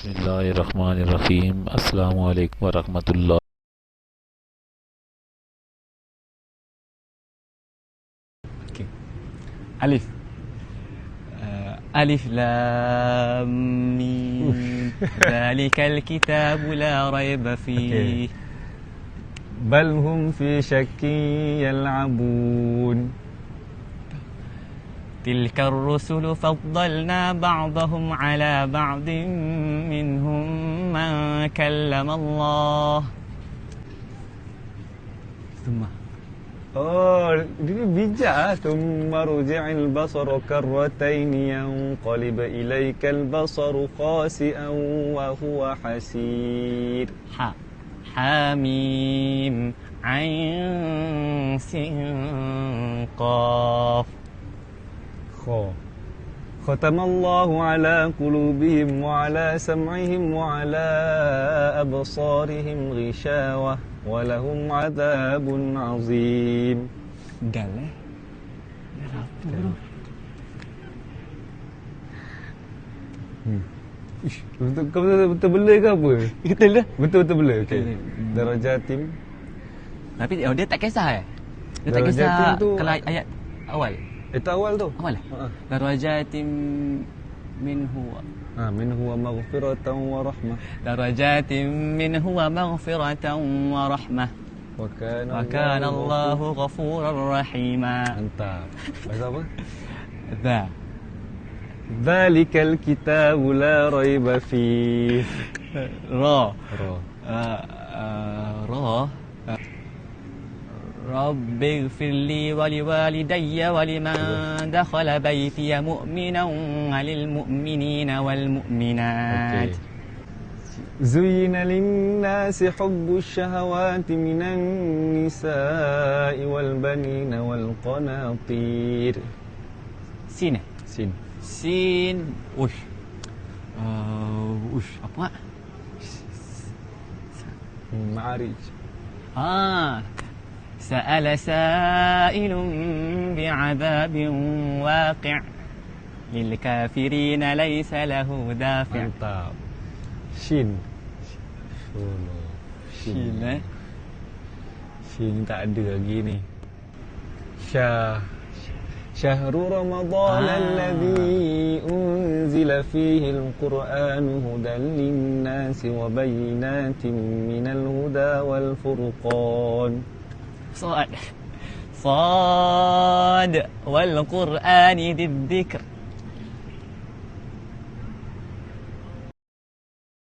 बिस्मिल्लाहिर्रहमानिर्रहीम। अस्सलामु अलैकुम वरहमतुल्लाह। Okay. Alif. Alif lam mim. Zalikal kitabu la raiba fihi. بل هم في شك يلعبون. تلك الرسل فضلنا بعضهم على بعض منهم من كلم الله. ثم Oh, dia bijak. ثم رجع البصر كرتين ينقلب إليك البصر خاسئا وهو حسير. حميم عين سين قاف. ختم الله على قلوبهم وعلى سمعهم وعلى أبصارهم غشاوة ولهم عذاب عظيم. Dal Kau betul bela ke apa? Betul dah. Betul bela. Okey. Betul. Darajatim. Tapi dia tak kisah Dia tak Darajatim kisah tu kalau ayat awal. Itu awal tu. Awal Darajatim minhu. Minhu wa maghfiratan wa rahmah. Darajatim minhu wa maghfiratan wa rahmah. Wa kana Allahu ghafurar rahima. Mantap. Bahasa apa? Dha. Dzalikal kitabu la raiba fihi. Ra. Ra. رب اغفر لي ولوالدي ولمن دخل بيتي مؤمنا وللمؤمنين والمؤمنات. زين للناس حب الشهوات من النساء والبنين والقناطير. سين وش apa معارج. سأل سائل بعذاب واقع للكافرين ليس له دافع. Mantap. Shin tak ada lagi ni. شهر رمضان الذي أنزل فيه القرآن هدى للناس وبينات من الهدى والفرقان. صاد والقرآن ذي الذكر